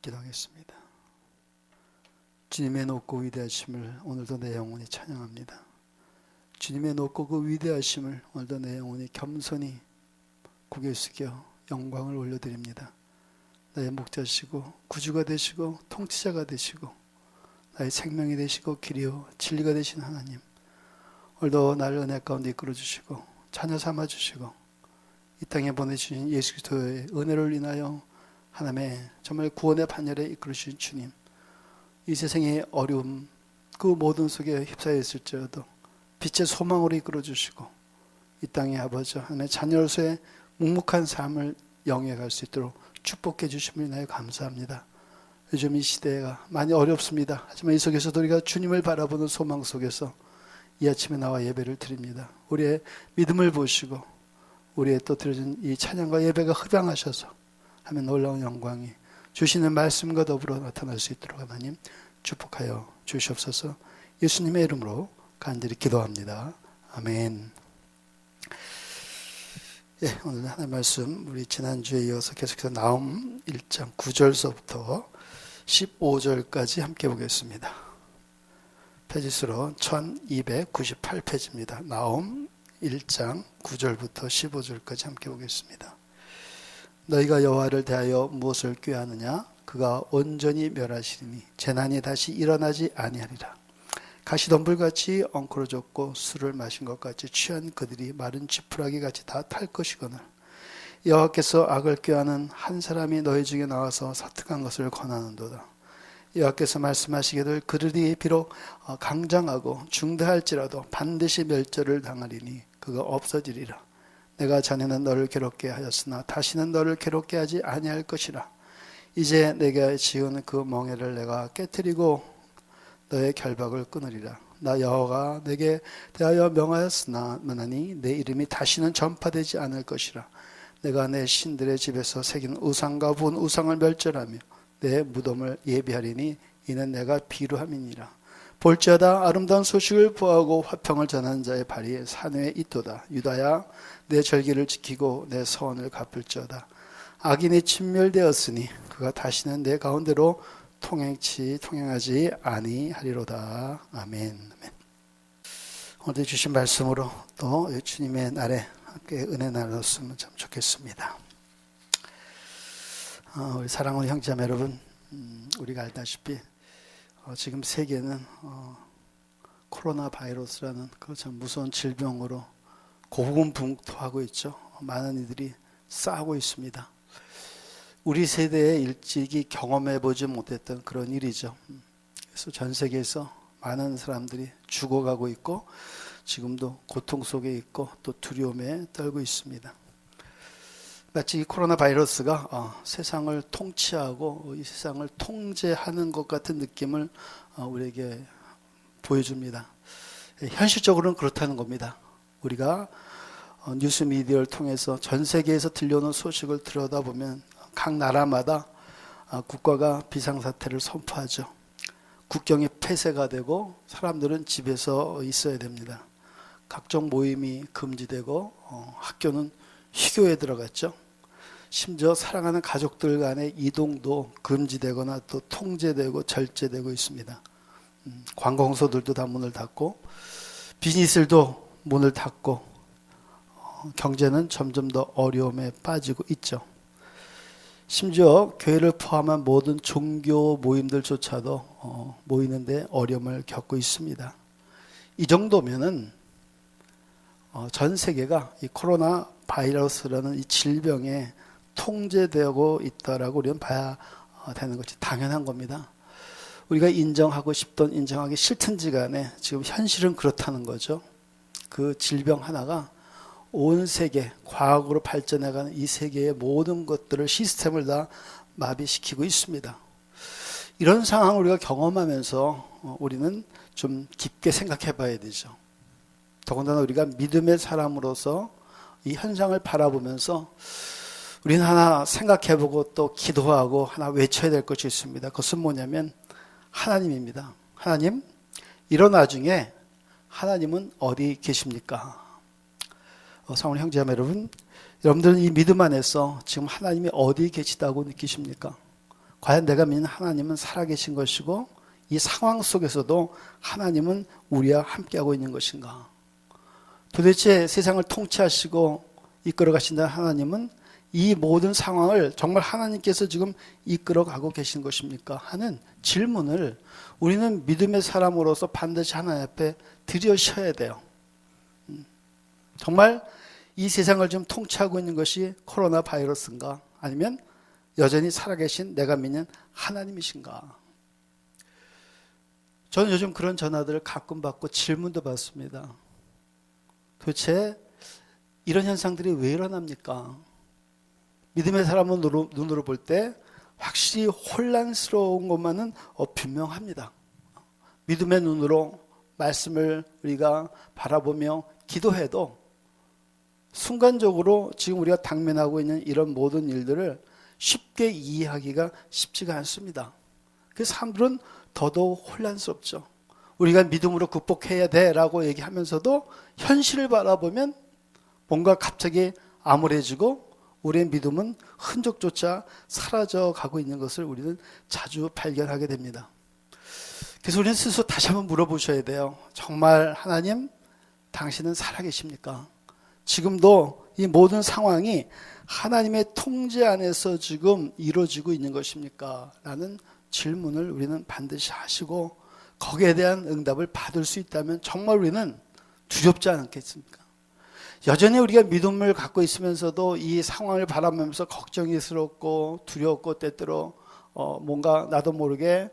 기도하겠습니다. 주님의 높고 위대하심을 오늘도 내 영혼이 찬양합니다. 주님의 높고 그 위대하심을 오늘도 내 영혼이 겸손히 고개 숙여 영광을 올려드립니다. 나의 목자시고 구주가 되시고 통치자가 되시고 나의 생명이 되시고 길이요 진리가 되신 하나님, 오늘도 나를 은혜 가운데 이끌어주시고 자녀 삼아주시고 이 땅에 보내주신 예수 그리스도의 은혜를 인하여 하나님의 정말 구원의 반열에 이끌으신 주님, 이 세상의 어려움 그 모든 속에 휩싸여 있을지라도 빛의 소망으로 이끌어주시고 이 땅의 아버지 하나님의 자녀로서의 묵묵한 삶을 영위해갈 수 있도록 축복해 주심을 인하여 감사합니다. 요즘 이 시대가 많이 어렵습니다. 하지만 이 속에서도 우리가 주님을 바라보는 소망 속에서 이 아침에 나와 예배를 드립니다. 우리의 믿음을 보시고 우리의 또 드려진 이 찬양과 예배가 흡양하셔서 하면 놀라운 영광이 주시는 말씀과 더불어 나타날 수 있도록 하나님 축복하여 주시옵소서. 예수님의 이름으로 간절히 기도합니다. 아멘. 예, 오늘 하나님 말씀 우리 지난주에 이어서 계속해서 나홈 1장 9절서부터 15절까지 함께 보겠습니다. 페이지수로 1298페이지입니다. 나홈 1장 9절부터 15절까지 함께 보겠습니다. 너희가 여호와를 대하여 무엇을 꾀하느냐? 그가 온전히 멸하시리니 재난이 다시 일어나지 아니하리라. 가시덤불같이 엉클어졌고 술을 마신 것 같이 취한 그들이 마른 지푸라기 같이 다 탈 것이거늘 여호와께서 악을 꾀하는 한 사람이 너희 중에 나와서 사특한 것을 권하는도다. 여호와께서 말씀하시기를 그들이 비록 강장하고 중대할지라도 반드시 멸절을 당하리니 그가 없어지리라. 내가 전에는 너를 괴롭게 하였으나 다시는 너를 괴롭게 하지 아니할 것이라. 이제 내가 지은 그 멍에를 내가 깨뜨리고 너의 결박을 끊으리라. 나 여호와가 내게 대하여 명하였으나니 내 이름이 다시는 전파되지 않을 것이라. 내가 내 신들의 집에서 새긴 우상과 본 우상을 멸절하며 내 무덤을 예비하리니 이는 내가 비루함이니라. 볼지어다 아름다운 소식을 보하고 화평을 전하는 자의 발이 산 위에 있도다. 유다야 내 절기를 지키고 내 서원을 갚을지어다. 악인이 진멸되었으니 그가 다시는 내 가운데로 통행하지 아니하리로다. 아멘. 오늘 주신 말씀으로 또 주님의 날에 함께 은혜 나눴으면 참 좋겠습니다. 우리 사랑하는 형제자매 여러분, 우리가 알다시피 지금 세계는 코로나 바이러스라는 그 참 무서운 질병으로 고군분투하고 있죠. 많은 이들이 싸우고 있습니다. 우리 세대에 일찍이 경험해보지 못했던 그런 일이죠. 그래서 전 세계에서 많은 사람들이 죽어가고 있고 지금도 고통 속에 있고 또 두려움에 떨고 있습니다. 마치 이 코로나 바이러스가 세상을 통치하고 이 세상을 통제하는 것 같은 느낌을 우리에게 보여줍니다. 현실적으로는 그렇다는 겁니다. 우리가 뉴스 미디어를 통해서 전 세계에서 들려오는 소식을 들여다보면 각 나라마다 국가가 비상사태를 선포하죠. 국경이 폐쇄가 되고 사람들은 집에서 있어야 됩니다. 각종 모임이 금지되고 학교는 휴교에 들어갔죠. 심지어 사랑하는 가족들 간의 이동도 금지되거나 또 통제되고 절제되고 있습니다. 관공서들도 다 문을 닫고 비즈니스들도 문을 닫고 경제는 점점 더 어려움에 빠지고 있죠. 심지어 교회를 포함한 모든 종교 모임들조차도 모이는데 어려움을 겪고 있습니다. 이 정도면은 전 세계가 이 코로나 바이러스라는 이 질병에 통제되고 있다라고 우리는 봐야 되는 것이 당연한 겁니다. 우리가 인정하고 싶든 인정하기 싫든지 간에 지금 현실은 그렇다는 거죠. 그 질병 하나가 온 세계, 과학으로 발전해가는 이 세계의 모든 것들을 시스템을 다 마비시키고 있습니다. 이런 상황을 우리가 경험하면서 우리는 좀 깊게 생각해 봐야 되죠. 더군다나 우리가 믿음의 사람으로서 이 현상을 바라보면서 우리는 하나 생각해보고 또 기도하고 하나 외쳐야 될 것이 있습니다. 그것은 뭐냐면 하나님입니다. 하나님, 이런 와중에 하나님은 어디 계십니까? 사랑하는 형제자매 여러분, 여러분들은 이 믿음 안에서 지금 하나님이 어디 계시다고 느끼십니까? 과연 내가 믿는 하나님은 살아계신 것이고 이 상황 속에서도 하나님은 우리와 함께하고 있는 것인가? 도대체 세상을 통치하시고 이끌어 가신다는 하나님은 이 모든 상황을 정말 하나님께서 지금 이끌어가고 계신 것입니까? 하는 질문을 우리는 믿음의 사람으로서 반드시 하나님 앞에 드려셔야 돼요. 정말 이 세상을 좀 통치하고 있는 것이 코로나 바이러스인가? 아니면 여전히 살아계신 내가 믿는 하나님이신가? 저는 요즘 그런 전화들을 가끔 받고 질문도 받습니다. 도대체 이런 현상들이 왜 일어납니까? 믿음의 사람은 눈으로 볼 때 확실히 혼란스러운 것만은 분명합니다. 믿음의 눈으로 말씀을 우리가 바라보며 기도해도 순간적으로 지금 우리가 당면하고 있는 이런 모든 일들을 쉽게 이해하기가 쉽지가 않습니다. 그래서 사람들은 더더욱 혼란스럽죠. 우리가 믿음으로 극복해야 돼라고 얘기하면서도 현실을 바라보면 뭔가 갑자기 암울해지고 우리의 믿음은 흔적조차 사라져 가고 있는 것을 우리는 자주 발견하게 됩니다. 그래서 우리는 스스로 다시 한번 물어보셔야 돼요. 정말 하나님, 당신은 살아계십니까? 지금도 이 모든 상황이 하나님의 통제 안에서 지금 이루어지고 있는 것입니까? 라는 질문을 우리는 반드시 하시고 거기에 대한 응답을 받을 수 있다면 정말 우리는 두렵지 않겠습니까? 여전히 우리가 믿음을 갖고 있으면서도 이 상황을 바라보면서 걱정스럽고 두렵고 때때로 뭔가 나도 모르게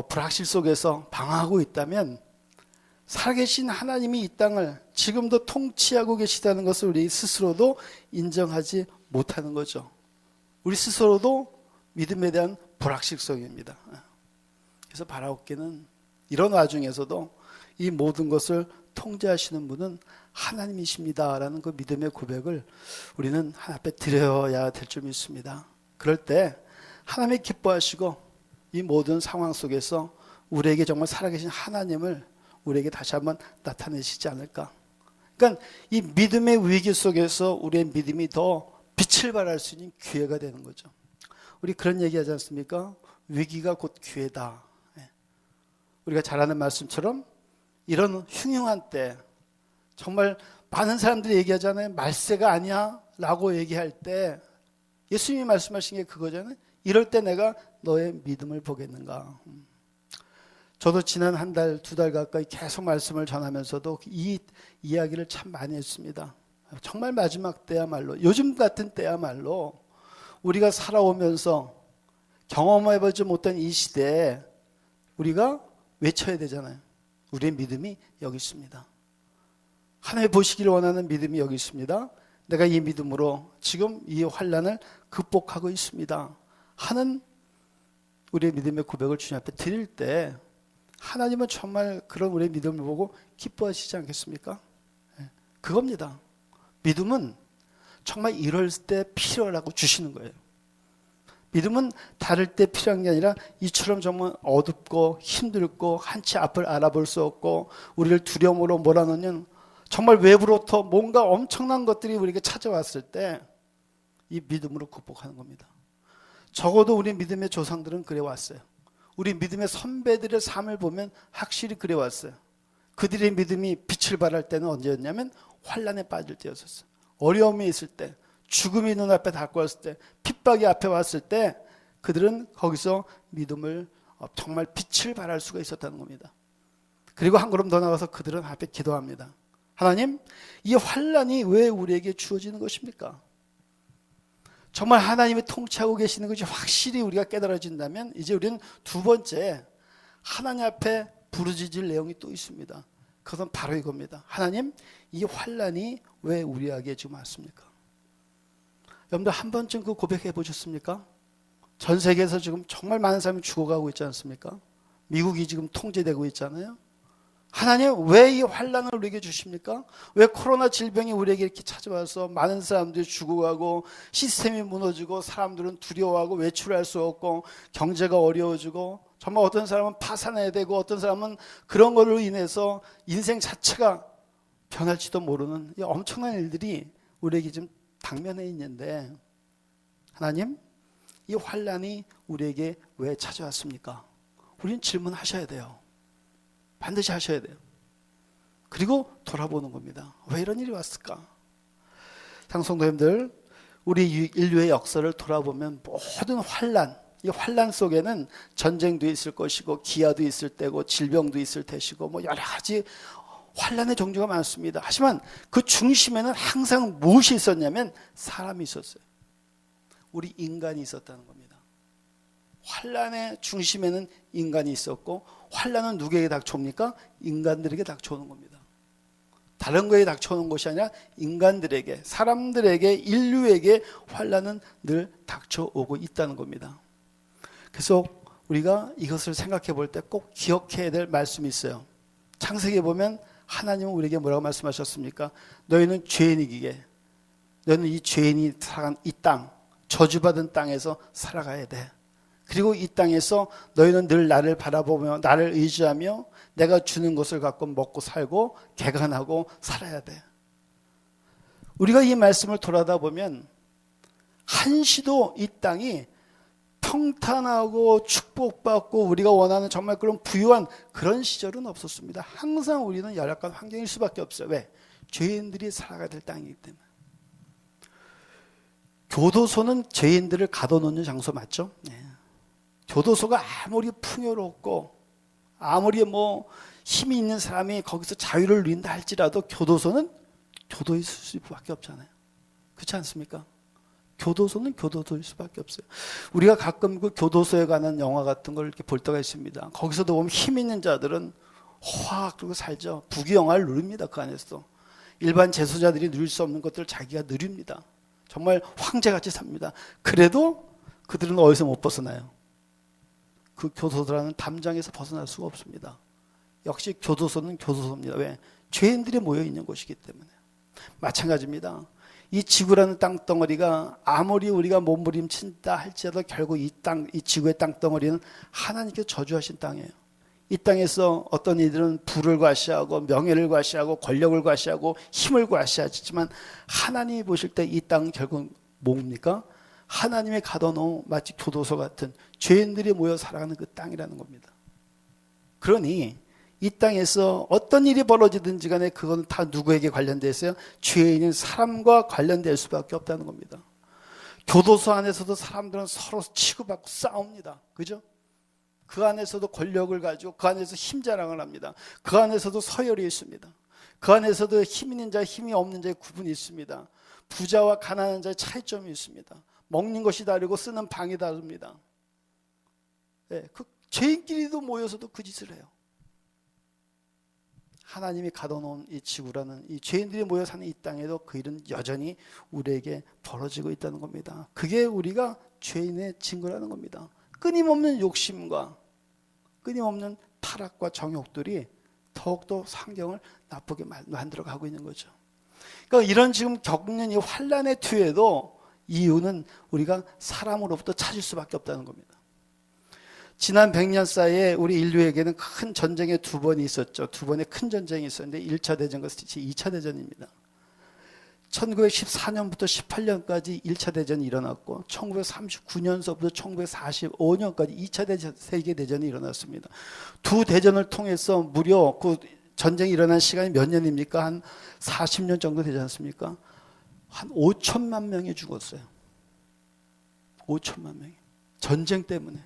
불확실 속에서 방황하고 있다면 살아계신 하나님이 이 땅을 지금도 통치하고 계시다는 것을 우리 스스로도 인정하지 못하는 거죠. 우리 스스로도 믿음에 대한 불확실성입니다. 그래서 바라옵기는 이런 와중에서도 이 모든 것을 통제하시는 분은 하나님이십니다라는 그 믿음의 고백을 우리는 하나님 앞에 드려야 될 줄 믿습니다. 그럴 때 하나님이 기뻐하시고 이 모든 상황 속에서 우리에게 정말 살아계신 하나님을 우리에게 다시 한번 나타내시지 않을까. 그러니까 이 믿음의 위기 속에서 우리의 믿음이 더 빛을 발할 수 있는 기회가 되는 거죠. 우리 그런 얘기하지 않습니까? 위기가 곧 기회다. 우리가 잘 아는 말씀처럼 이런 흉흉한 때 정말 많은 사람들이 얘기하잖아요. 말세가 아니야 라고 얘기할 때 예수님이 말씀하신 게 그거잖아요. 이럴 때 내가 너의 믿음을 보겠는가. 저도 지난 한 달, 두 달 가까이 계속 말씀을 전하면서도 이 이야기를 참 많이 했습니다. 정말 마지막 때야말로, 요즘 같은 때야말로 우리가 살아오면서 경험해보지 못한 이 시대에 우리가 외쳐야 되잖아요. 우리의 믿음이 여기 있습니다. 하나님 보시기를 원하는 믿음이 여기 있습니다. 내가 이 믿음으로 지금 이 환난을 극복하고 있습니다. 하는 우리의 믿음의 고백을 주님 앞에 드릴 때 하나님은 정말 그런 우리의 믿음을 보고 기뻐하시지 않겠습니까? 그겁니다. 믿음은 정말 이럴 때 필요하라고 주시는 거예요. 믿음은 다를 때 필요한 게 아니라 이처럼 정말 어둡고 힘들고 한치 앞을 알아볼 수 없고 우리를 두려움으로 몰아넣는 정말 외부로부터 뭔가 엄청난 것들이 우리에게 찾아왔을 때 이 믿음으로 극복하는 겁니다. 적어도 우리 믿음의 조상들은 그래왔어요. 우리 믿음의 선배들의 삶을 보면 확실히 그래왔어요. 그들의 믿음이 빛을 발할 때는 언제였냐면 환난에 빠질 때였었어요. 어려움이 있을 때, 죽음이 눈앞에 다가왔을 때, 핍박이 앞에 왔을 때 그들은 거기서 믿음을 정말 빛을 발할 수가 있었다는 겁니다. 그리고 한 걸음 더 나가서 그들은 앞에 기도합니다. 하나님, 이 환난이 왜 우리에게 주어지는 것입니까? 정말 하나님이 통치하고 계시는 것이 확실히 우리가 깨달아진다면 이제 우리는 두 번째 하나님 앞에 부르짖을 내용이 또 있습니다. 그것은 바로 이겁니다. 하나님, 이 환난이 왜 우리에게 지금 왔습니까? 여러분들 한 번쯤 그 고백해 보셨습니까? 전 세계에서 지금 정말 많은 사람이 죽어가고 있지 않습니까? 미국이 지금 통제되고 있잖아요. 하나님, 왜 이 환난을 우리에게 주십니까? 왜 코로나 질병이 우리에게 이렇게 찾아와서 많은 사람들이 죽어가고 시스템이 무너지고 사람들은 두려워하고 외출할 수 없고 경제가 어려워지고 정말 어떤 사람은 파산해야 되고 어떤 사람은 그런 걸로 인해서 인생 자체가 변할지도 모르는 이 엄청난 일들이 우리에게 지금 당면해 있는데 하나님, 이 환란이 우리에게 왜 찾아왔습니까? 우리는 질문하셔야 돼요. 반드시 하셔야 돼요. 그리고 돌아보는 겁니다. 왜 이런 일이 왔을까? 상성도님들, 우리 인류의 역사를 돌아보면 모든 환란, 이 환란 속에는 전쟁도 있을 것이고 기아도 있을 때고 질병도 있을 테시고 뭐 여러 가지 환란의 종류가 많습니다. 하지만 그 중심에는 항상 무엇이 있었냐면 사람이 있었어요. 우리 인간이 있었다는 겁니다. 환란의 중심에는 인간이 있었고, 환란은 누구에게 닥쳐옵니까? 인간들에게 닥쳐오는 겁니다. 다른 거에 닥쳐오는 것이 아니라 인간들에게, 사람들에게, 인류에게 환란은 늘 닥쳐오고 있다는 겁니다. 그래서 우리가 이것을 생각해 볼 때 꼭 기억해야 될 말씀이 있어요. 창세기에 보면 하나님은 우리에게 뭐라고 말씀하셨습니까? 너희는 죄인이기에, 너희는 이 죄인이 살아간 이 땅, 저주받은 땅에서 살아가야 돼. 그리고 이 땅에서 너희는 늘 나를 바라보며 나를 의지하며 내가 주는 것을 갖고 먹고 살고 개간하고 살아야 돼. 우리가 이 말씀을 돌아다 보면 한시도 이 땅이 평탄하고 축복받고 우리가 원하는 정말 그런 부유한 그런 시절은 없었습니다. 항상 우리는 열악한 환경일 수밖에 없어요. 왜? 죄인들이 살아가야 될 땅이기 때문에. 교도소는 죄인들을 가둬놓는 장소 맞죠? 네. 교도소가 아무리 풍요롭고 아무리 뭐 힘이 있는 사람이 거기서 자유를 누린다 할지라도 교도소는 교도일 수밖에 없잖아요. 그렇지 않습니까? 교도소는 교도소일 수밖에 없어요. 우리가 가끔 그 교도소에 관한 영화 같은 걸 이렇게 볼 때가 있습니다. 거기서도 보면 힘 있는 자들은 확 그러고 살죠. 부귀영화를 누립니다. 그 안에서 일반 재소자들이 누릴 수 없는 것들을 자기가 누립니다. 정말 황제같이 삽니다. 그래도 그들은 어디서 못 벗어나요? 그 교도소라는 담장에서 벗어날 수가 없습니다. 역시 교도소는 교도소입니다. 왜? 죄인들이 모여 있는 곳이기 때문에. 마찬가지입니다. 이 지구라는 땅덩어리가 아무리 우리가 몸부림친다 할지라도 결국 이 땅, 이 지구의 땅덩어리는 하나님께서 저주하신 땅이에요. 이 땅에서 어떤 이들은 부를 과시하고 명예를 과시하고 권력을 과시하고 힘을 과시하지만 하나님이 보실 때 이 땅은 결국 뭡니까? 하나님의 가둬놓은 마치 교도소 같은 죄인들이 모여 살아가는 그 땅이라는 겁니다. 그러니 이 땅에서 어떤 일이 벌어지든지 간에 그건 다 누구에게 관련되어 있어요? 죄인인 사람과 관련될 수밖에 없다는 겁니다. 교도소 안에서도 사람들은 서로 치고받고 싸웁니다. 그죠? 그 안에서도 권력을 가지고 그 안에서 힘 자랑을 합니다. 그 안에서도 서열이 있습니다. 그 안에서도 힘 있는 자, 힘이 없는 자의 구분이 있습니다. 부자와 가난한 자의 차이점이 있습니다. 먹는 것이 다르고 쓰는 방이 다릅니다. 네, 그 죄인끼리도 모여서도 그 짓을 해요. 하나님이 가둬놓은 이 지구라는 이 죄인들이 모여 사는 이 땅에도 그 일은 여전히 우리에게 벌어지고 있다는 겁니다. 그게 우리가 죄인의 증거라는 겁니다. 끊임없는 욕심과 끊임없는 타락과 정욕들이 더욱더 환경을 나쁘게 만들어가고 있는 거죠. 그러니까 이런 지금 겪는 이 환란의 뒤에도 이유는 우리가 사람으로부터 찾을 수밖에 없다는 겁니다. 지난 100년 사이에 우리 인류에게는 큰 전쟁이 두 번이 있었죠. 두 번의 큰 전쟁이 있었는데 1차 대전과 2차 대전입니다. 1914년부터 18년까지 1차 대전이 일어났고 1939년서부터 1945년까지 2차 세계대전이 일어났습니다. 두 대전을 통해서 무려 그 전쟁이 일어난 시간이 몇 년입니까? 한 40년 정도 되지 않습니까? 한 5천만 명이 죽었어요. 5천만 명이. 전쟁 때문에.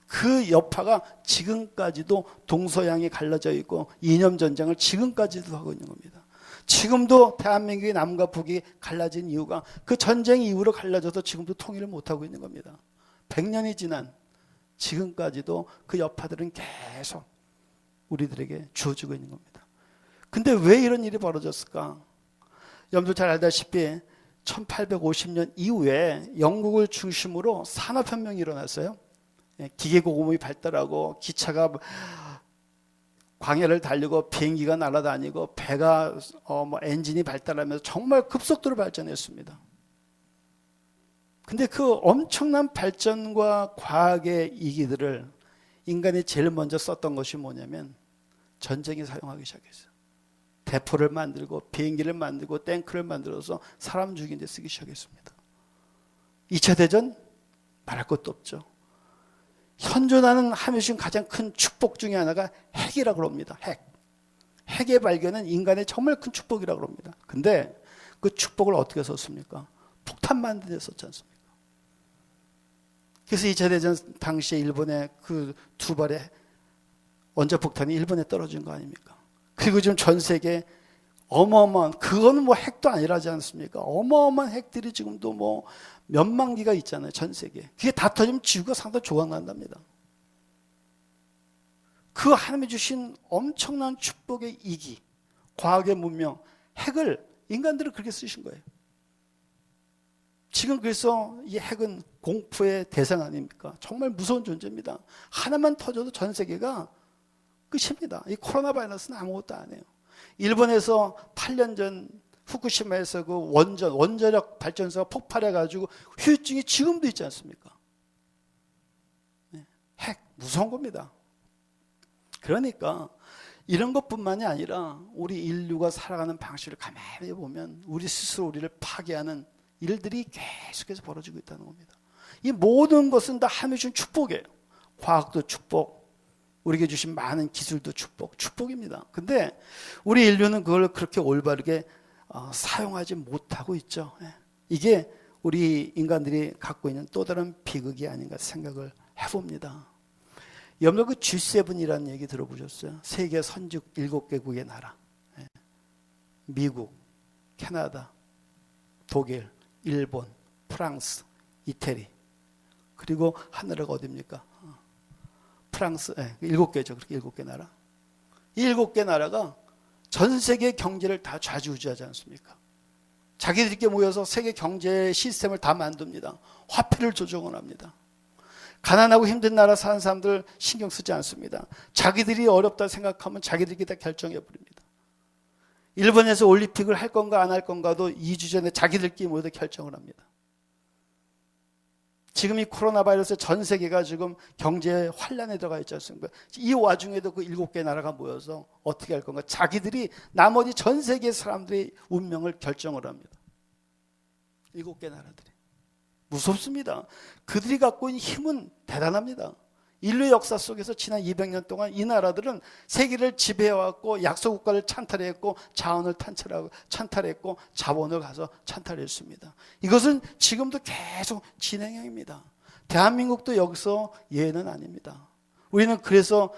그 여파가 지금까지도 동서양이 갈라져 있고 이념 전쟁을 지금까지도 하고 있는 겁니다. 지금도 대한민국의 남과 북이 갈라진 이유가 그 전쟁 이후로 갈라져서 지금도 통일을 못하고 있는 겁니다. 100년이 지난 지금까지도 그 여파들은 계속 우리들에게 주어지고 있는 겁니다. 근데 왜 이런 일이 벌어졌을까? 여러분들 잘 알다시피 1850년 이후에 영국을 중심으로 산업혁명이 일어났어요. 기계공업이 발달하고 기차가 광야를 달리고 비행기가 날아다니고 배가 엔진이 발달하면서 정말 급속도로 발전했습니다. 근데 그 엄청난 발전과 과학의 이기들을 인간이 제일 먼저 썼던 것이 뭐냐면 전쟁에 사용하기 시작했어요. 대포를 만들고 비행기를 만들고 탱크를 만들어서 사람 죽이는 데 쓰기 시작했습니다. 2차 대전 말할 것도 없죠. 현존하는 하며 중 가장 큰 축복 중에 하나가 핵이라고 합니다. 핵의 발견은 인간의 정말 큰 축복이라고 합니다. 근데 그 축복을 어떻게 썼습니까? 폭탄 만드는 데 썼지 않습니까? 그래서 2차 대전 당시에 일본의 그 두 발의 원자폭탄이 일본에 떨어진 거 아닙니까? 그리고 지금 전 세계 어마어마한, 그거는 뭐 핵도 아니라지 않습니까? 어마어마한 핵들이 지금도 뭐 몇만 기가 있잖아요, 전 세계에. 그게 다 터지면 지구가 상당히 조각난답니다. 그 하나님이 주신 엄청난 축복의 이기, 과학의 문명, 핵을 인간들은 그렇게 쓰신 거예요. 지금 그래서 이 핵은 공포의 대상 아닙니까? 정말 무서운 존재입니다. 하나만 터져도 전 세계가 끝입니다. 이 코로나 바이러스는 아무것도 안 해요. 일본에서 8년 전 후쿠시마에서 그 원자력 발전소가 폭발해가지고 후유증이 지금도 있지 않습니까? 핵, 무서운 겁니다. 그러니까 이런 것뿐만이 아니라 우리 인류가 살아가는 방식을 가만히 보면 우리 스스로 우리를 파괴하는 일들이 계속해서 벌어지고 있다는 겁니다. 이 모든 것은 다 하나님이 주신 축복이에요. 과학도 축복, 우리에게 주신 많은 기술도 축복입니다. 근데 우리 인류는 그걸 그렇게 올바르게 사용하지 못하고 있죠. 이게 우리 인간들이 갖고 있는 또 다른 비극이 아닌가 생각을 해봅니다. 여러분 그 G7이라는 얘기 들어보셨어요? 세계 선진 7개국의 나라. 미국, 캐나다, 독일, 일본, 프랑스, 이태리. 그리고 하나라가 어디입니까? 프랑스, 7개죠. 그렇게 7개 나라. 이 7개 나라가 전 세계 경제를 다 좌지우지하지 않습니까? 자기들끼리 모여서 세계 경제 시스템을 다 만듭니다. 화폐를 조정을 합니다. 가난하고 힘든 나라 사는 사람들 신경 쓰지 않습니다. 자기들이 어렵다 생각하면 자기들끼리 다 결정해 버립니다. 일본에서 올림픽을 할 건가 안 할 건가도 2주 전에 자기들끼리 모여서 결정을 합니다. 지금 이 코로나 바이러스 전 세계가 지금 경제 환란에 들어가 있지 않습니까? 이 와중에도 그 7개 나라가 모여서 어떻게 할 건가? 자기들이 나머지 전 세계 사람들의 운명을 결정을 합니다. 7개 나라들이. 무섭습니다. 그들이 갖고 있는 힘은 대단합니다. 인류 역사 속에서 지난 200년 동안 이 나라들은 세계를 지배해왔고 약소국가를 찬탈했고 자원을 찬탈했고 자본을 가서 찬탈했습니다. 이것은 지금도 계속 진행형입니다. 대한민국도 여기서 예외는 아닙니다. 우리는 그래서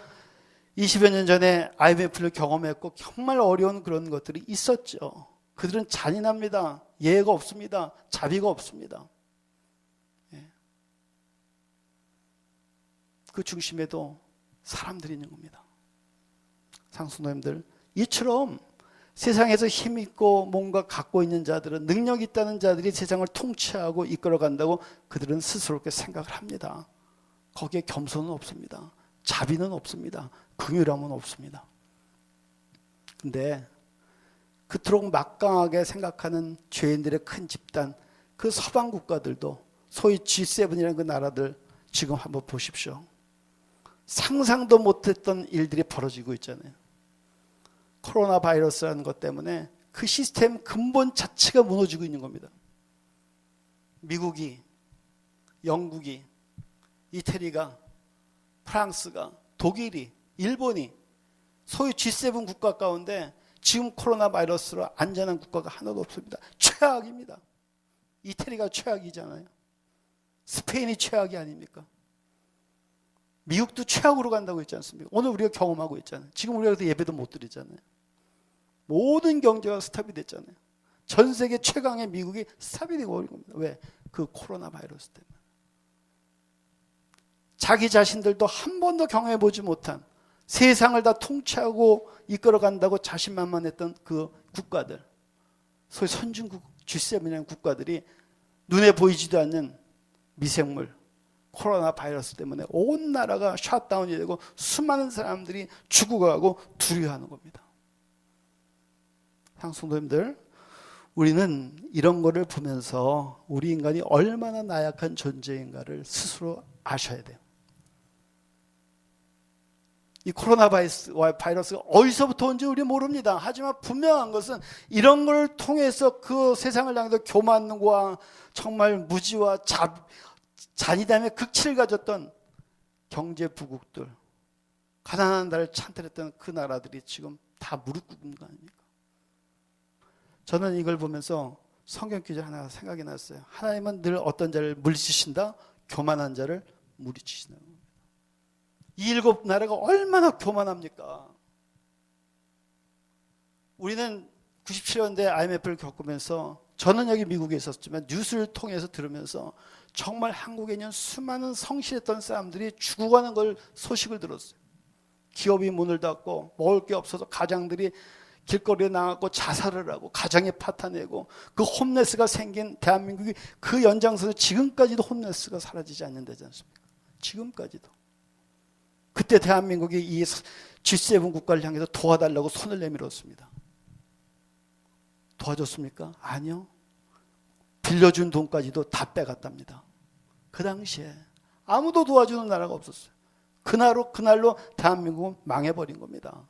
20여 년 전에 IMF를 경험했고 정말 어려운 그런 것들이 있었죠. 그들은 잔인합니다. 예외가 없습니다. 자비가 없습니다. 그 중심에도 사람들이 있는 겁니다. 상수노님들, 이처럼 세상에서 힘 있고 뭔가 갖고 있는 자들은, 능력 있다는 자들이 세상을 통치하고 이끌어간다고 그들은 스스로 그렇게 생각을 합니다. 거기에 겸손은 없습니다. 자비는 없습니다. 긍휼함은 없습니다. 근데 그토록 막강하게 생각하는 죄인들의 큰 집단, 그 서방 국가들도 소위 G7이라는 그 나라들 지금 한번 보십시오. 상상도 못했던 일들이 벌어지고 있잖아요. 코로나 바이러스라는 것 때문에 그 시스템 근본 자체가 무너지고 있는 겁니다. 미국이, 영국이, 이태리가, 프랑스가, 독일이, 일본이 소위 G7 국가 가운데 지금 코로나 바이러스로 안전한 국가가 하나도 없습니다. 최악입니다. 이태리가 최악이잖아요. 스페인이 최악이 아닙니까? 미국도 최악으로 간다고 했지 않습니까? 오늘 우리가 경험하고 있잖아요. 지금 우리가 예배도 못 드리잖아요. 모든 경제가 스탑이 됐잖아요. 전 세계 최강의 미국이 스탑이 되고 버린 겁니다. 왜? 그 코로나 바이러스 때문에. 자기 자신들도 한 번도 경험해보지 못한, 세상을 다 통치하고 이끌어간다고 자신만만했던 그 국가들, 소위 선진국 G7이라는 국가들이 눈에 보이지도 않는 미생물, 코로나 바이러스 때문에 온 나라가 셧다운이 되고 수많은 사람들이 죽어가고 두려워하는 겁니다. 성도님들, 우리는 이런 거를 보면서 우리 인간이 얼마나 나약한 존재인가를 스스로 아셔야 돼요. 이 코로나 바이러스가 어디서부터 온지 우리 모릅니다. 하지만 분명한 것은 이런 걸 통해서 그 세상을 향해서 교만과 정말 무지와 잔이담의 극치를 가졌던 경제 부국들, 가난한 나라를 찬탈했던 그 나라들이 지금 다 무릎 꿇은 거 아닙니까? 저는 이걸 보면서 성경 구절 하나가 생각이 났어요. 하나님은 늘 어떤 자를 물리치신다? 교만한 자를 물리치신다. 이 일곱 나라가 얼마나 교만합니까? 우리는 97년대 IMF를 겪으면서, 저는 여기 미국에 있었지만 뉴스를 통해서 들으면서 정말 한국에 있는 수많은 성실했던 사람들이 죽어가는 걸 소식을 들었어요. 기업이 문을 닫고 먹을 게 없어서 가장들이 길거리에 나가고 자살을 하고 가정에 파탄내고, 그 홈레스가 생긴 대한민국이 그 연장선에 지금까지도 홈레스가 사라지지 않는다지 않습니까? 지금까지도. 그때 대한민국이 이 G7 국가를 향해서 도와달라고 손을 내밀었습니다. 도와줬습니까? 아니요. 빌려준 돈까지도 다 빼갔답니다. 그 당시에 아무도 도와주는 나라가 없었어요. 그날로 대한민국은 망해버린 겁니다.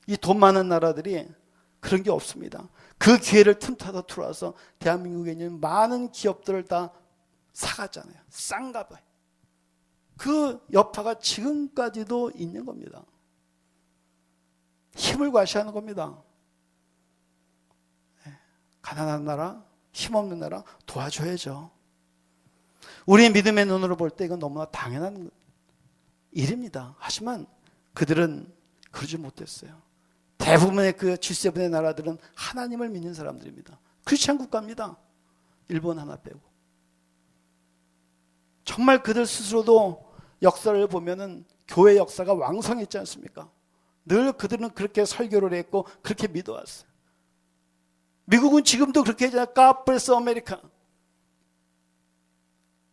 이 돈 많은 나라들이 그런 게 없습니다. 그 기회를 틈타서 들어와서 대한민국에 있는 많은 기업들을 다 사갔잖아요. 싼가 봐요. 그 여파가 지금까지도 있는 겁니다. 힘을 과시하는 겁니다. 가난한 나라, 힘없는 나라 도와줘야죠. 우리의 믿음의 눈으로 볼 때 이건 너무나 당연한 일입니다. 하지만 그들은 그러지 못했어요. 대부분의 그 G7의 나라들은 하나님을 믿는 사람들입니다. 크리스찬 국가입니다. 일본 하나 빼고. 정말 그들 스스로도 역사를 보면은 교회 역사가 왕성했지 않습니까? 늘 그들은 그렇게 설교를 했고 그렇게 믿어왔어요. 미국은 지금도 그렇게 하잖아요. God bless America.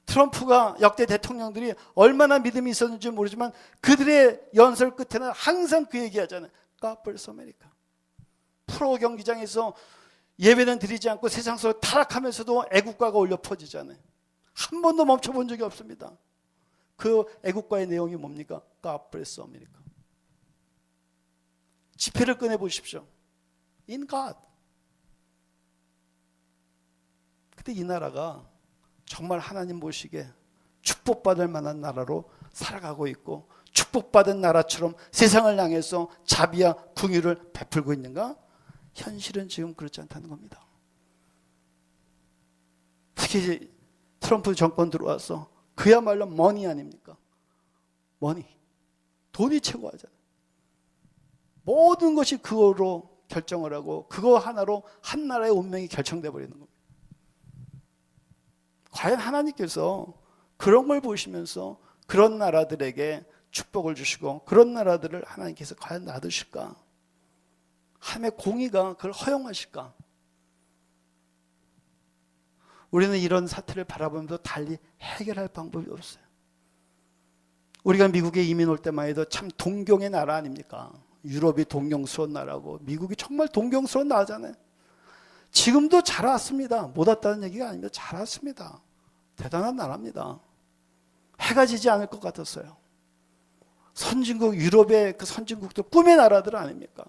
트럼프가 역대 대통령들이 얼마나 믿음이 있었는지 모르지만 그들의 연설 끝에는 항상 그 얘기하잖아요. God bless America. 프로 경기장에서 예배는 드리지 않고 세상 속에 타락하면서도 애국가가 울려 퍼지잖아요. 한 번도 멈춰본 적이 없습니다. 그 애국가의 내용이 뭡니까? God bless America. 지폐를 꺼내 보십시오. In God. 근데 이 나라가 정말 하나님 보시기에 축복받을 만한 나라로 살아가고 있고, 축복받은 나라처럼 세상을 향해서 자비와 긍휼을 베풀고 있는가? 현실은 지금 그렇지 않다는 겁니다. 특히 트럼프 정권 들어와서 그야말로 머니 아닙니까? 머니. 돈이 최고하잖아요. 모든 것이 그거로 결정을 하고 그거 하나로 한 나라의 운명이 결정돼 버리는 겁니다. 과연 하나님께서 그런 걸 보시면서 그런 나라들에게 축복을 주시고 그런 나라들을 하나님께서 과연 놔두실까? 하나님의 공의가 그걸 허용하실까? 우리는 이런 사태를 바라보면서 달리 해결할 방법이 없어요. 우리가 미국에 이민 올 때만 해도 참 동경의 나라 아닙니까? 유럽이 동경스러운 나라고 미국이 정말 동경스러운 나라잖아요. 지금도 잘 왔습니다. 못 왔다는 얘기가 아닙니다. 잘 왔습니다. 대단한 나라입니다. 해가 지지 않을 것 같았어요. 선진국, 유럽의 그 선진국도 꿈의 나라들 아닙니까?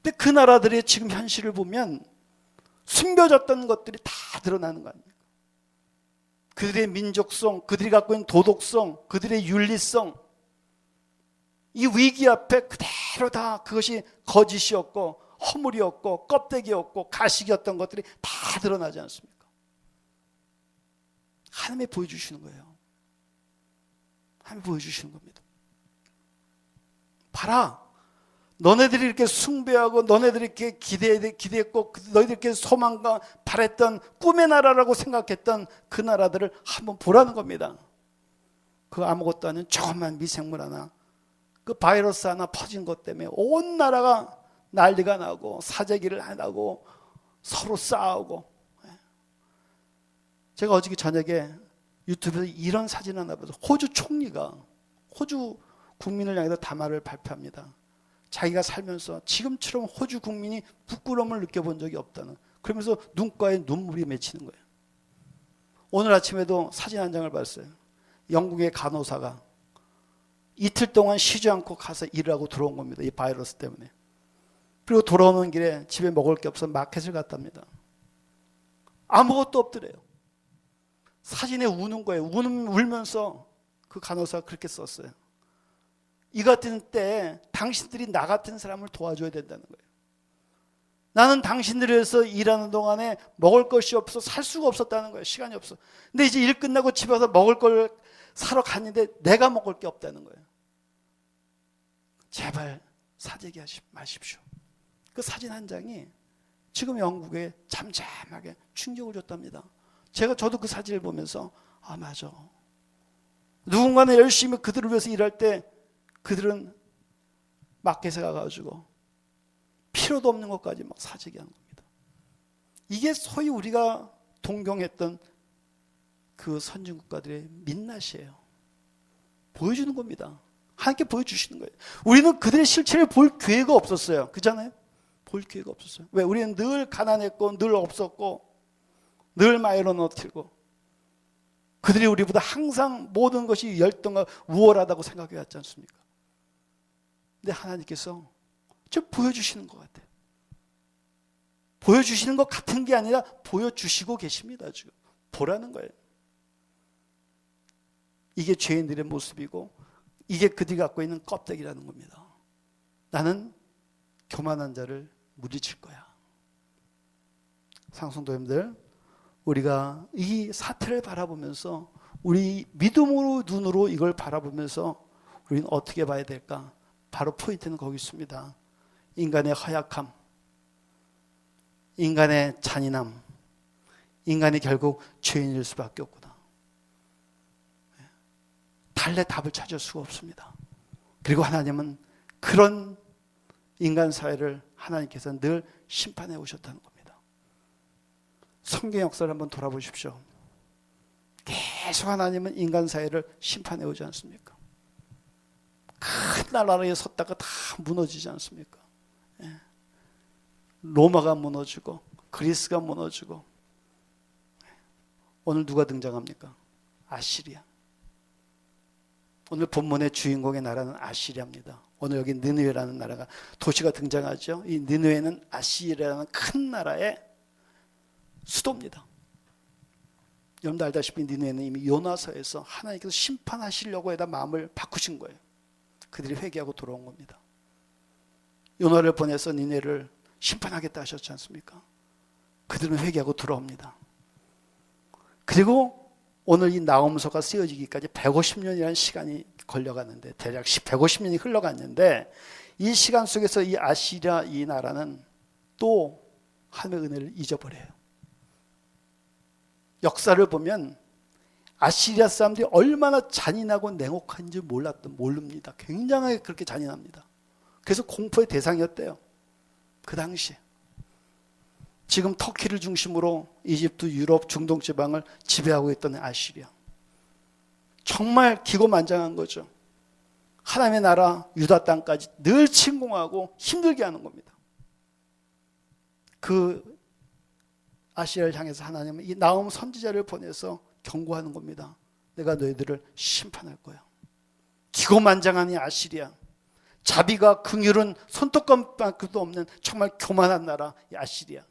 근데 그 나라들의 지금 현실을 보면 숨겨졌던 것들이 다 드러나는 거 아닙니까? 그들의 민족성, 그들이 갖고 있는 도덕성, 그들의 윤리성, 이 위기 앞에 그대로 다 그것이 거짓이었고 허물이었고 껍데기였고 가식이었던 것들이 다 드러나지 않습니까? 하나님이 보여주시는 거예요. 하나님이 보여주시는 겁니다. 봐라, 너네들이 이렇게 숭배하고 너네들이 이렇게 기대했고 너희들이 이렇게 소망과 바랬던 꿈의 나라라고 생각했던 그 나라들을 한번 보라는 겁니다. 그 아무것도 아닌 조그만 미생물 하나, 그 바이러스 하나 퍼진 것 때문에 온 나라가 난리가 나고 사재기를 하고 서로 싸우고. 제가 어저께 저녁에 유튜브에서 이런 사진 하나 봐서 호주 총리가 호주 국민을 향해서 담화를 발표합니다. 자기가 살면서 지금처럼 호주 국민이 부끄러움을 느껴본 적이 없다는, 그러면서 눈가에 눈물이 맺히는 거예요. 오늘 아침에도 사진 한 장을 봤어요. 영국의 간호사가 이틀 동안 쉬지 않고 가서 일을 하고 들어온 겁니다. 이 바이러스 때문에. 그리고 돌아오는 길에 집에 먹을 게 없어 마켓을 갔답니다. 아무것도 없더래요. 사진에 우는 거예요. 울면서 그 간호사가 그렇게 썼어요. 이 같은 때에 당신들이 나 같은 사람을 도와줘야 된다는 거예요. 나는 당신들을 위해서 일하는 동안에 먹을 것이 없어 살 수가 없었다는 거예요. 시간이 없어. 근데 이제 일 끝나고 집에 와서 먹을 걸 사러 갔는데 내가 먹을 게 없다는 거예요. 제발 사재기 하지 마십시오. 그 사진 한 장이 지금 영국에 잠잠하게 충격을 줬답니다. 저도 그 사진을 보면서 아 맞아. 누군가는 열심히 그들을 위해서 일할 때 그들은 마켓에 가가지고 필요도 없는 것까지 막 사재기 하는 겁니다. 이게 소위 우리가 동경했던 그 선진국가들의 민낯이에요. 보여주는 겁니다. 하나님께 보여주시는 거예요. 우리는 그들의 실체를 볼 기회가 없었어요. 그렇잖아요? 볼 기회가 없었어요. 왜? 우리는 늘 가난했고 늘 없었고 늘 마이너너티고 그들이 우리보다 항상 모든 것이 열등과 우월하다고 생각해 왔지 않습니까? 근데 하나님께서 저 보여주시는 것 같아요. 보여주시는 것 같은 게 아니라 보여주시고 계십니다. 지금 보라는 거예요. 이게 죄인들의 모습이고 이게 그들이 갖고 있는 껍데기라는 겁니다. 나는 교만한 자를 물리칠 거야. 상성도님들, 우리가 이 사태를 바라보면서 우리 믿음으로 눈으로 이걸 바라보면서 우리는 어떻게 봐야 될까? 바로 포인트는 거기 있습니다. 인간의 허약함, 인간의 잔인함, 인간이 결국 죄인일 수밖에 없구나. 달래 답을 찾을 수가 없습니다. 그리고 하나님은 그런 인간 사회를 하나님께서 늘 심판해 오셨다는 겁니다. 성경 역사를 한번 돌아보십시오. 계속 하나님은 인간 사회를 심판해 오지 않습니까? 큰 나라에 섰다가 다 무너지지 않습니까? 로마가 무너지고 그리스가 무너지고 오늘 누가 등장합니까? 아시리아. 오늘 본문의 주인공의 나라는 아시리아입니다. 오늘 여기 느느웨라는 나라가 도시가 등장하죠. 이 느느웨는 아시리아라는 큰 나라의 수도입니다. 여러분도 알다시피 느느웨는 이미 요나서에서 하나님께서 심판하시려고 해다 마음을 바꾸신 거예요. 그들이 회개하고 돌아온 겁니다. 요나를 보내서 니네를 심판하겠다 하셨지 않습니까? 그들은 회개하고 돌아옵니다. 그리고 오늘 이 나홈서가 쓰여지기까지 150년이라는 시간이 걸려갔는데 대략 150년이 흘러갔는데 이 시간 속에서 이 아시리아 이 나라는 또 하나님의 은혜를 잊어버려요. 역사를 보면 아시리아 사람들이 얼마나 잔인하고 냉혹한지 모릅니다. 굉장하게 그렇게 잔인합니다. 그래서 공포의 대상이었대요. 그 당시에. 지금 터키를 중심으로 이집트, 유럽, 중동 지방을 지배하고 있던 아시리아. 정말 기고만장한 거죠. 하나님의 나라 유다 땅까지 늘 침공하고 힘들게 하는 겁니다. 그 아시리아를 향해서 하나님은 이 나홈 선지자를 보내서 경고하는 겁니다. 내가 너희들을 심판할 거야. 기고만장한 이 아시리아. 자비가 긍휼은 손톱감만큼도 없는 정말 교만한 나라 이 아시리아.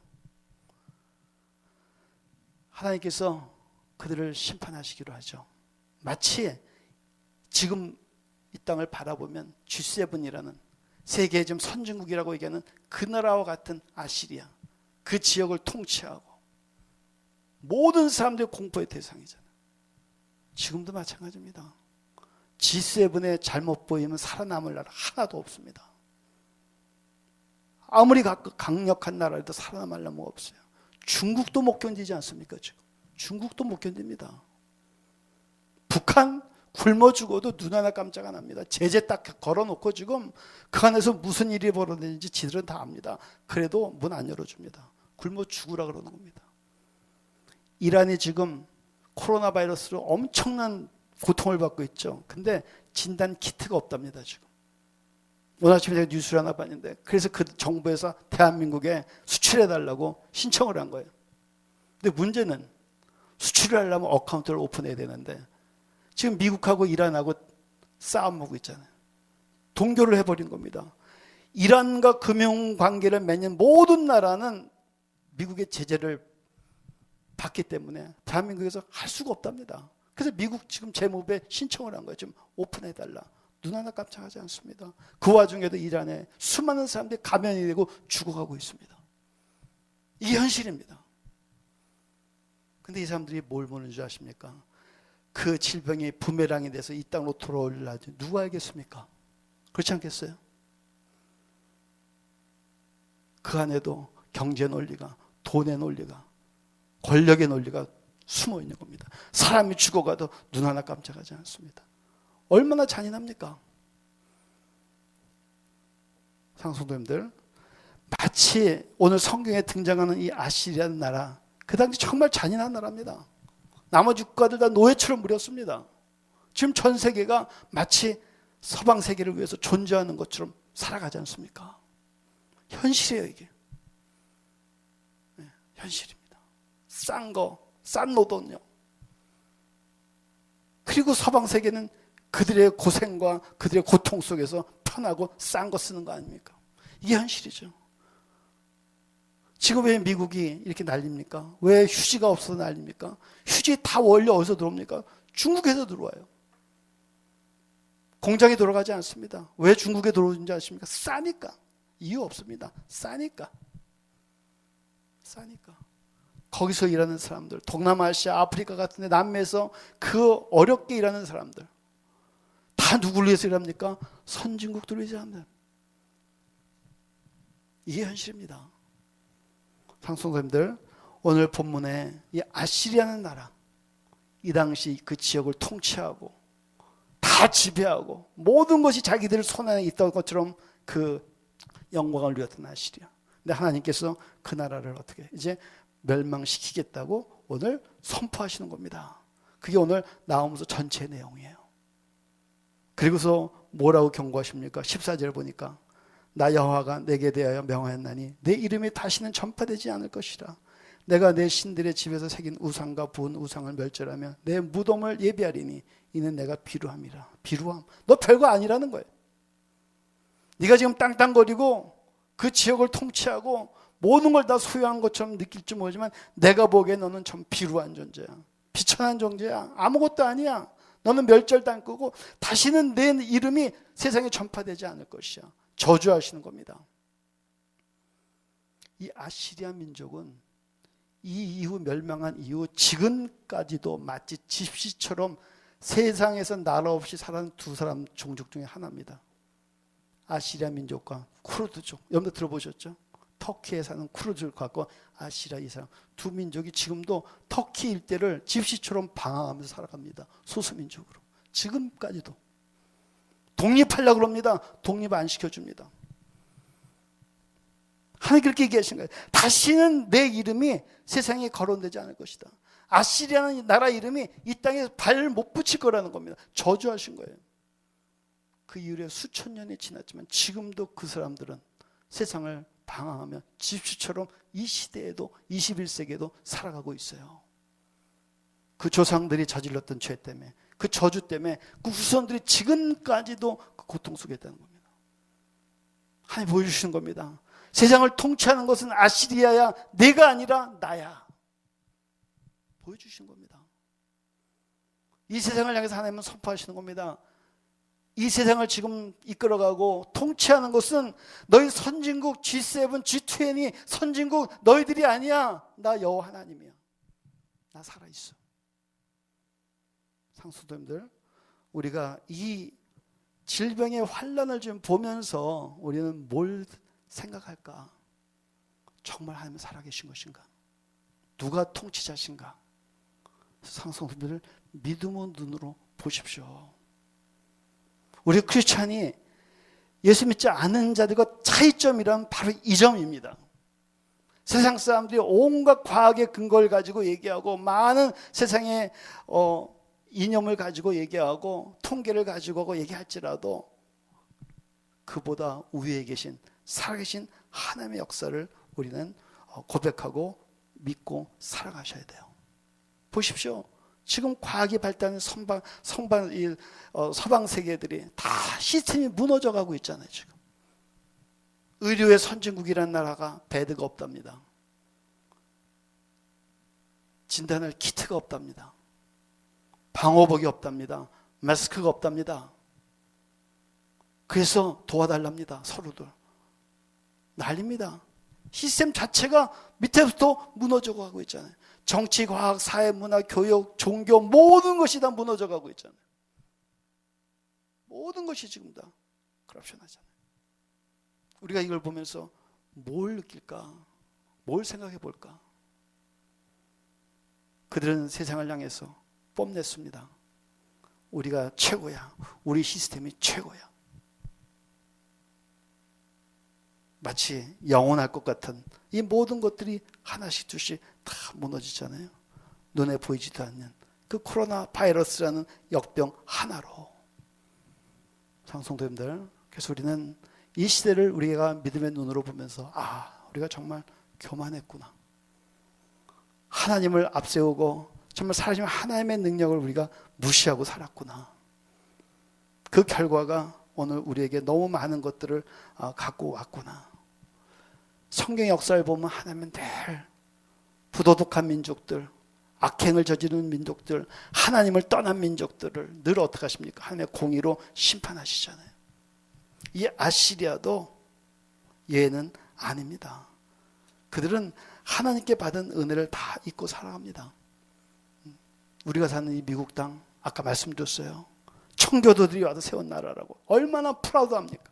하나님께서 그들을 심판하시기로 하죠. 마치 지금 이 땅을 바라보면 G7이라는 세계의 좀 선진국이라고 얘기하는 그 나라와 같은 아시리아, 그 지역을 통치하고 모든 사람들이 공포의 대상이잖아요. 지금도 마찬가지입니다. G7에 잘못 보이면 살아남을 나라 하나도 없습니다. 아무리 강력한 나라라도 살아남을 나라가 없어요. 중국도 못 견디지 않습니까? 지금 중국도 못 견딥니다. 북한 굶어 죽어도 눈 하나 깜짝 안 합니다. 제재 딱 걸어놓고 지금 그 안에서 무슨 일이 벌어지는지 지들은 다 압니다. 그래도 문 안 열어줍니다. 굶어 죽으라 그러는 겁니다. 이란이 지금 코로나 바이러스로 엄청난 고통을 받고 있죠. 근데 진단 키트가 없답니다. 지금 오늘 아침에 제가 뉴스를 하나 봤는데 그래서 그 정부에서 대한민국에 수출해달라고 신청을 한 거예요. 근데 문제는 수출을 하려면 어카운트를 오픈해야 되는데 지금 미국하고 이란하고 싸움하고 있잖아요. 동결을 해버린 겁니다. 이란과 금융관계를 맺는 모든 나라는 미국의 제재를 받기 때문에 대한민국에서 할 수가 없답니다. 그래서 미국 지금 재무부에 신청을 한 거예요. 지금 오픈해달라. 눈 하나 깜짝하지 않습니다. 그 와중에도 이란에 수많은 사람들이 감염이 되고 죽어가고 있습니다. 이게 현실입니다. 근데 이 사람들이 뭘 보는 줄 아십니까? 그 질병이 부메랑이 돼서 이 땅으로 돌아올 날 누가 알겠습니까? 그렇지 않겠어요? 그 안에도 경제 논리가, 돈의 논리가, 권력의 논리가 숨어 있는 겁니다. 사람이 죽어가도 눈 하나 깜짝하지 않습니다. 얼마나 잔인합니까? 상속도님들, 마치 오늘 성경에 등장하는 이 아시리아는 나라, 그 당시 정말 잔인한 나라입니다. 나머지 국가들 다 노예처럼 부렸습니다. 지금 전 세계가 마치 서방 세계를 위해서 존재하는 것처럼 살아가지 않습니까? 현실이에요, 이게. 네, 현실입니다. 싼 노돈요. 그리고 서방 세계는 그들의 고생과 그들의 고통 속에서 편하고 싼 거 쓰는 거 아닙니까? 이게 현실이죠. 지금 왜 미국이 이렇게 난립니까? 왜 휴지가 없어서 난립니까? 휴지 다 원래 어디서 들어옵니까? 중국에서 들어와요. 공장에 들어가지 않습니다. 왜 중국에 들어오는지 아십니까? 싸니까. 이유 없습니다. 싸니까. 거기서 일하는 사람들, 동남아시아, 아프리카 같은 데 남미에서 그 어렵게 일하는 사람들, 다 누구를 위해서 일합니까? 선진국들을 위해서 일합니다. 이게 현실입니다. 상속자님들, 오늘 본문에 이 아시리아는 나라, 이 당시 그 지역을 통치하고 다 지배하고 모든 것이 자기들 손 안에 있던 것처럼 그 영광을 누렸던 아시리아. 근데 하나님께서 그 나라를 어떻게 이제 멸망시키겠다고 오늘 선포하시는 겁니다. 그게 오늘 나오면서 전체 내용이에요. 그리고서 뭐라고 경고하십니까? 14절 보니까 나 여호와가 내게 대하여 명하였나니 내 이름이 다시는 전파되지 않을 것이라. 내가 내 신들의 집에서 새긴 우상과 부은 우상을 멸절하며 내 무덤을 예비하리니 이는 내가 비루함이라. 비루함. 너 별거 아니라는 거예요. 네가 지금 땅땅거리고 그 지역을 통치하고 모든 걸 다 소유한 것처럼 느낄지 모르지만 내가 보기에 너는 참 비루한 존재야. 비천한 존재야. 아무것도 아니야. 너는 멸절당하고 다시는 내 이름이 세상에 전파되지 않을 것이야. 저주하시는 겁니다. 이 아시리아 민족은 이 이후 멸망한 이후 지금까지도 마치 집시처럼 세상에서 나라 없이 살아가는 두 사람 종족 중에 하나입니다. 아시리아 민족과 쿠르드족. 여러분들 들어보셨죠? 터키에 사는 쿠르드족하고 아시리아 이 사람 두 민족이 지금도 터키 일대를 집시처럼 방황하면서 살아갑니다. 소수민족으로. 지금까지도. 독립하려고 합니다. 독립 안 시켜줍니다. 하나님 그렇게 얘기하신 거예요. 다시는 내 이름이 세상에 거론되지 않을 것이다. 아시리아는 나라 이름이 이 땅에 발 못 붙일 거라는 겁니다. 저주하신 거예요. 그 이후에 수천 년이 지났지만 지금도 그 사람들은 세상을 방황하며 집시처럼 이 시대에도 21세기에도 살아가고 있어요. 그 조상들이 저질렀던 죄 때문에, 그 저주 때문에 그 후손들이 지금까지도 그 고통 속에 있다는 겁니다. 하나님 보여주시는 겁니다. 세상을 통치하는 것은 아시리아야, 내가 아니라 나야. 보여주시는 겁니다. 이 세상을 향해서 하나님은 선포하시는 겁니다. 이 세상을 지금 이끌어가고 통치하는 것은 너희 선진국 G7, G20 선진국 너희들이 아니야. 나 여호와 하나님이야. 나 살아있어. 상수도님들, 우리가 이 질병의 환란을 지금 보면서 우리는 뭘 생각할까? 정말 하나님 살아계신 것인가? 누가 통치자신가? 상수도님들 믿음의 눈으로 보십시오. 우리 크리스찬이 예수 믿지 않은 자들과 차이점이란 바로 이 점입니다. 세상 사람들이 온갖 과학의 근거를 가지고 얘기하고 많은 세상의 이념을 가지고 얘기하고 통계를 가지고 얘기할지라도 그보다 우위에 계신 살아계신 하나님의 역사를 우리는 고백하고 믿고 살아가셔야 돼요. 보십시오. 지금 과학이 발달한 서방 세계들이 다 시스템이 무너져 가고 있잖아요. 지금 의료의 선진국이라는 나라가 배드가 없답니다. 진단할 키트가 없답니다. 방호복이 없답니다. 마스크가 없답니다. 그래서 도와달랍니다. 서로들. 난립니다. 시스템 자체가 밑에부터 무너져 가고 있잖아요. 정치, 과학, 사회, 문화, 교육, 종교 모든 것이 다 무너져 가고 있잖아요. 모든 것이 지금 다 커럽션 하잖아요. 우리가 이걸 보면서 뭘 느낄까? 뭘 생각해 볼까? 그들은 세상을 향해서 뽐냈습니다. 우리가 최고야. 우리 시스템이 최고야. 마치 영원할 것 같은 이 모든 것들이 하나씩 둘씩 다 무너지잖아요. 눈에 보이지도 않는 그 코로나 바이러스라는 역병 하나로. 성도님들, 그래서 우리는 이 시대를 우리가 믿음의 눈으로 보면서 우리가 정말 교만했구나. 하나님을 앞세우고 정말 사실 하나님의 능력을 우리가 무시하고 살았구나. 그 결과가 오늘 우리에게 너무 많은 것들을 갖고 왔구나. 성경 역사를 보면 하나님은 늘 부도덕한 민족들, 악행을 저지르는 민족들, 하나님을 떠난 민족들을 늘 어떻게 하십니까? 하나님의 공의로 심판하시잖아요. 이 아시리아도 예는 아닙니다. 그들은 하나님께 받은 은혜를 다 잊고 살아갑니다. 우리가 사는 이 미국 땅, 아까 말씀드렸어요. 청교도들이 와서 세운 나라라고. 얼마나 프라우드합니까?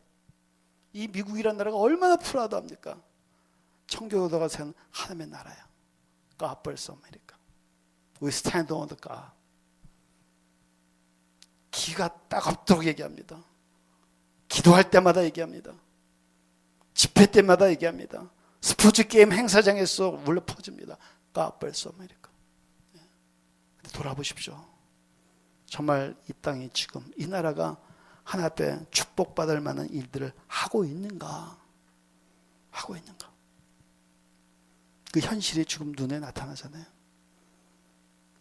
이 미국이라는 나라가 얼마나 프라우드합니까? 청교도가 세운 하나님의 나라야. God bless America. We stand on the God. 기가 따갑도록 얘기합니다. 기도할 때마다 얘기합니다. 집회 때마다 얘기합니다. 스포츠 게임 행사장에서 울려 퍼집니다. God bless America. 돌아보십시오. 정말 이 땅이 지금 이 나라가 하나님 앞에 축복받을 만한 일들을 하고 있는가? 하고 있는가? 그 현실이 지금 눈에 나타나잖아요.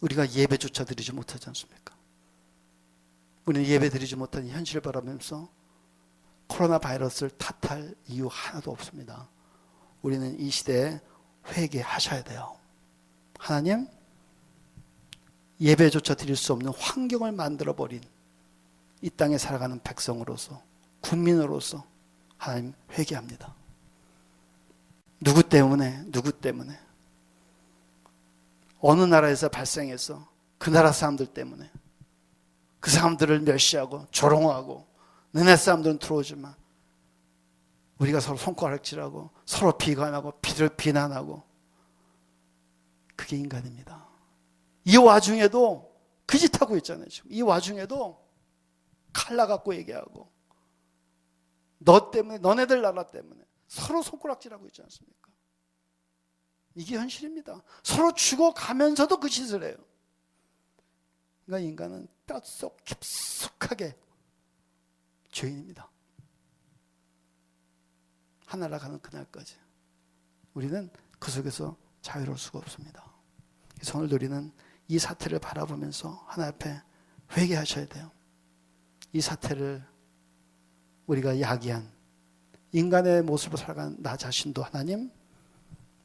우리가 예배조차 드리지 못하지 않습니까? 우리는 예배 드리지 못한 현실을 바라보면서 코로나 바이러스를 탓할 이유 하나도 없습니다. 우리는 이 시대에 회개하셔야 돼요. 하나님, 예배조차 드릴 수 없는 환경을 만들어버린 이 땅에 살아가는 백성으로서, 국민으로서 하나님 회개합니다. 누구 때문에? 어느 나라에서 발생해서 그 나라 사람들 때문에 그 사람들을 멸시하고 조롱하고 너네 사람들은 들어오지만 우리가 서로 손가락질하고 서로 비관하고 비난하고 그게 인간입니다. 이 와중에도 그 짓 하고 있잖아요. 지금 이 와중에도 칼라 갖고 얘기하고 너 때문에 너네들 나라 때문에 서로 손가락질하고 있지 않습니까? 이게 현실입니다. 서로 죽어가면서도 그 짓을 해요. 그러니까 인간은 뼛속 깊숙하게 죄인입니다. 하늘나라 가는 그날까지 우리는 그 속에서 자유로울 수가 없습니다. 그래서 오늘 우리는 이 사태를 바라보면서 하나님 앞에 회개하셔야 돼요. 이 사태를 우리가 야기한 인간의 모습으로 살아가는 나 자신도 하나님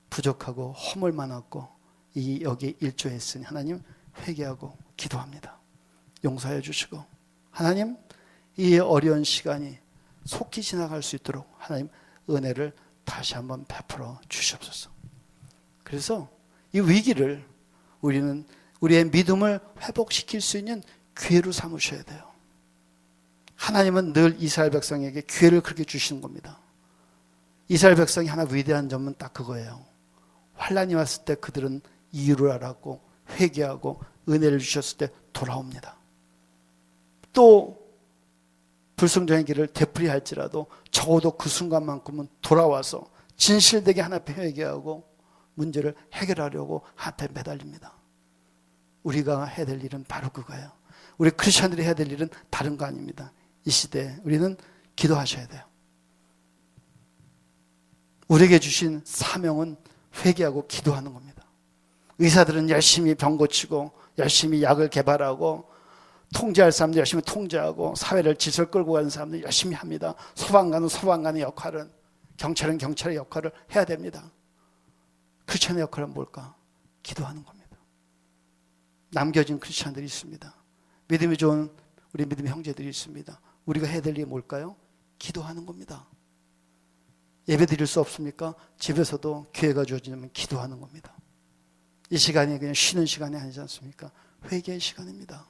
부족하고 허물 많았고 여기에 일조했으니 하나님 회개하고 기도합니다. 용서해 주시고 하나님 이 어려운 시간이 속히 지나갈 수 있도록 하나님 은혜를 다시 한번 베풀어 주시옵소서. 그래서 이 위기를 우리는 우리의 믿음을 회복시킬 수 있는 기회로 삼으셔야 돼요. 하나님은 늘 이스라엘 백성에게 기회를 그렇게 주시는 겁니다. 이스라엘 백성이 하나 위대한 점은 딱 그거예요. 환난이 왔을 때 그들은 이유를 알았고 회개하고 은혜를 주셨을 때 돌아옵니다. 또 불순종의 길을 되풀이할지라도 적어도 그 순간만큼은 돌아와서 진실되게 하나님 앞에 회개하고 문제를 해결하려고 하나님 앞에 매달립니다. 우리가 해야 될 일은 바로 그거예요. 우리 크리스천들이 해야 될 일은 다른 거 아닙니다. 이 시대에 우리는 기도하셔야 돼요. 우리에게 주신 사명은 회개하고 기도하는 겁니다. 의사들은 열심히 병 고치고 열심히 약을 개발하고 통제할 사람들 열심히 통제하고 사회를 질서를 끌고 가는 사람들 열심히 합니다. 소방관은 소방관의 역할은, 경찰은 경찰의 역할을 해야 됩니다. 크리스천의 역할은 뭘까? 기도하는 겁니다. 남겨진 크리스천들이 있습니다. 믿음이 좋은 우리 믿음의 형제들이 있습니다. 우리가 해야 될 일이 뭘까요? 기도하는 겁니다. 예배 드릴 수 없습니까? 집에서도 기회가 주어지면 기도하는 겁니다. 이 시간이 그냥 쉬는 시간이 아니지 않습니까? 회개의 시간입니다.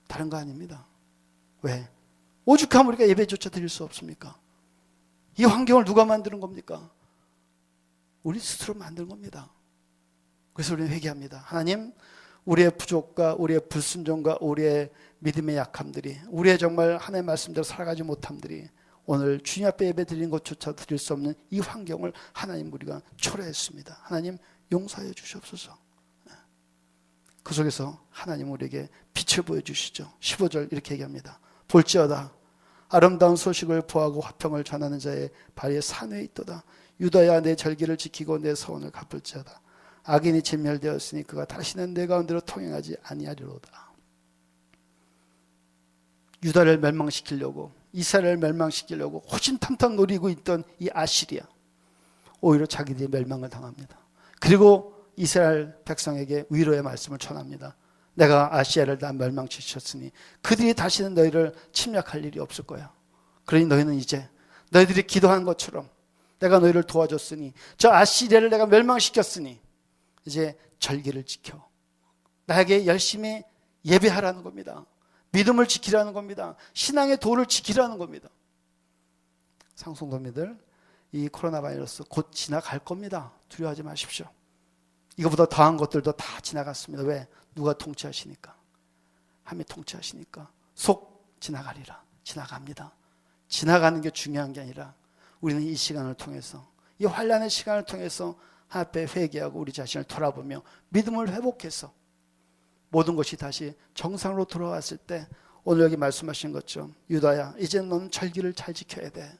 다른 거 아닙니다. 왜? 오죽하면 우리가 예배조차 드릴 수 없습니까? 이 환경을 누가 만드는 겁니까? 우리 스스로 만든 겁니다. 그래서 우리는 회개합니다. 하나님, 우리의 부족과 우리의 불순종과 우리의 믿음의 약함들이, 우리의 정말 하나님의 말씀대로 살아가지 못함들이 오늘 주님 앞에 예배 드리는 것조차 드릴 수 없는 이 환경을 하나님 우리가 초래했습니다. 하나님 용서해 주시옵소서. 그 속에서 하나님 우리에게 빛을 보여주시죠. 15절 이렇게 얘기합니다. 볼지어다 아름다운 소식을 보하고 화평을 전하는 자의 발이 산에 있도다. 유다야 내 절기를 지키고 내 서원을 갚을지어다. 악인이 진멸되었으니 그가 다시는 내 가운데로 통행하지 아니하리로다. 유다를 멸망시키려고, 이스라엘을 멸망시키려고 호신탐탐 노리고 있던 이 아시리아, 오히려 자기들이 멸망을 당합니다. 그리고 이스라엘 백성에게 위로의 말씀을 전합니다. 내가 아시아를 다 멸망시켰으니 그들이 다시는 너희를 침략할 일이 없을 거야. 그러니 너희는 이제 너희들이 기도한 것처럼 내가 너희를 도와줬으니, 저 아시리아를 내가 멸망시켰으니 이제 절기를 지켜 나에게 열심히 예배하라는 겁니다. 믿음을 지키라는 겁니다. 신앙의 도를 지키라는 겁니다. 상송도민들, 이 코로나 바이러스 곧 지나갈 겁니다. 두려워하지 마십시오. 이거보다 더한 것들도 다 지나갔습니다. 왜? 누가 통치하시니까. 하나님이 통치하시니까. 속 지나가리라. 지나갑니다. 지나가는 게 중요한 게 아니라 우리는 이 시간을 통해서, 이 환난의 시간을 통해서 하나님 앞에 회개하고 우리 자신을 돌아보며 믿음을 회복해서 모든 것이 다시 정상으로 돌아왔을 때, 오늘 여기 말씀하신 것처럼 유다야 이제 너는 절기를 잘 지켜야 돼.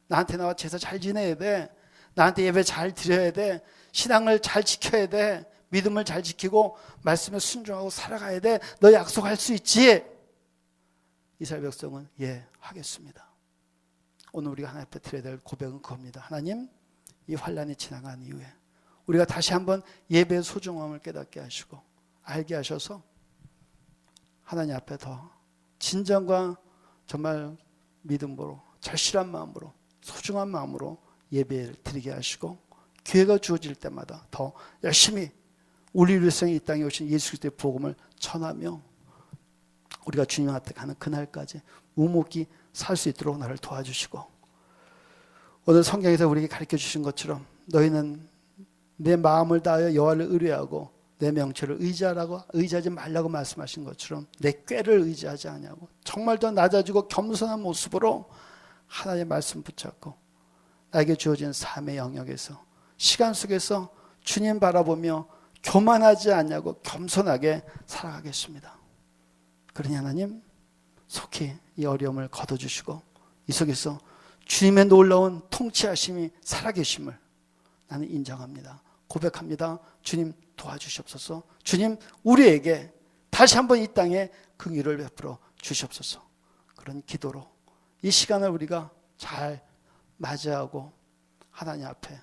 나한테 나와 제사 잘 지내야 돼. 나한테 예배 잘 드려야 돼. 신앙을 잘 지켜야 돼. 믿음을 잘 지키고 말씀에 순종하고 살아가야 돼. 너 약속할 수 있지? 이스라엘 백성은 예 하겠습니다. 오늘 우리가 하나님 앞에 드려야 될 고백은 그겁니다. 하나님, 이 환난이 지나간 이후에 우리가 다시 한번 예배의 소중함을 깨닫게 하시고 알게 하셔서 하나님 앞에 더 진정과 정말 믿음으로, 절실한 마음으로, 소중한 마음으로 예배를 드리게 하시고, 기회가 주어질 때마다 더 열심히 우리 일생에 이 땅에 오신 예수 그리스도의 복음을 전하며 우리가 주님 앞에 가는 그날까지 묵묵히 살 수 있도록 나를 도와주시고, 오늘 성경에서 우리에게 가르쳐 주신 것처럼 너희는 내 마음을 다하여 여호와를 의뢰하고 내 명철을 의지하지 말라고 말씀하신 것처럼 내 꾀를 의지하지 않냐고, 정말 더 낮아지고 겸손한 모습으로 하나님의 말씀 붙잡고 나에게 주어진 삶의 영역에서, 시간 속에서 주님 바라보며 교만하지 않냐고 겸손하게 살아가겠습니다. 그러니 하나님 속히 이 어려움을 거둬주시고 이 속에서 주님의 놀라운 통치하심이 살아계심을 나는 인정합니다. 고백합니다. 주님 도와주시옵소서. 주님 우리에게 다시 한번 이 땅에 긍휼을 베풀어 주시옵소서. 그런 기도로 이 시간을 우리가 잘 맞이하고 하나님 앞에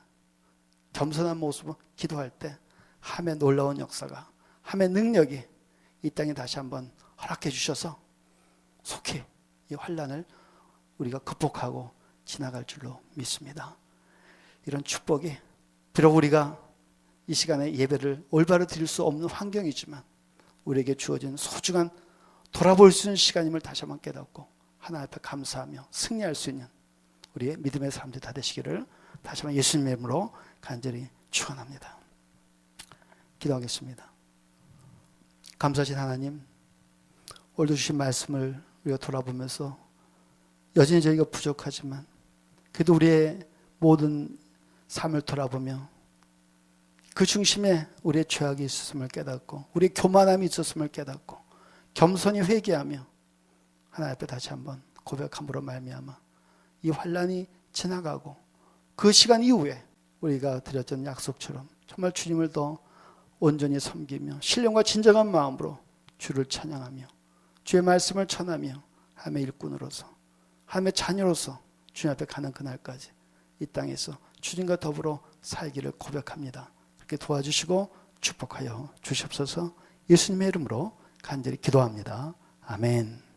겸손한 모습으로 기도할 때 하나님의 놀라운 역사가, 하나님의 능력이 이 땅에 다시 한번 허락해 주셔서 속히 이 환난을 우리가 극복하고 지나갈 줄로 믿습니다. 이런 축복이 비록 우리가 이 시간에 예배를 올바로 드릴 수 없는 환경이지만 우리에게 주어진 소중한 돌아볼 수 있는 시간임을 다시 한번 깨닫고 하나님 앞에 감사하며 승리할 수 있는 우리의 믿음의 사람들 다 되시기를 다시 한번 예수님의 이름으로 간절히 축원합니다. 기도하겠습니다. 감사하신 하나님, 오늘도 주신 말씀을 우리가 돌아보면서 여전히 저희가 부족하지만 그래도 우리의 모든 삶을 돌아보며 그 중심에 우리의 죄악이 있었음을 깨닫고 우리의 교만함이 있었음을 깨닫고 겸손히 회개하며 하나님 앞에 다시 한번 고백함으로 말미암아 이 환난이 지나가고 그 시간 이후에 우리가 드렸던 약속처럼 정말 주님을 더 온전히 섬기며 신령과 진정한 마음으로 주를 찬양하며 주의 말씀을 전하며 하나님의 일꾼으로서 하나님의 자녀로서 주님 앞에 가는 그날까지 이 땅에서 주님과 더불어 살기를 고백합니다. 그렇게 도와주시고 축복하여 주시옵소서. 예수님의 이름으로 간절히 기도합니다. 아멘.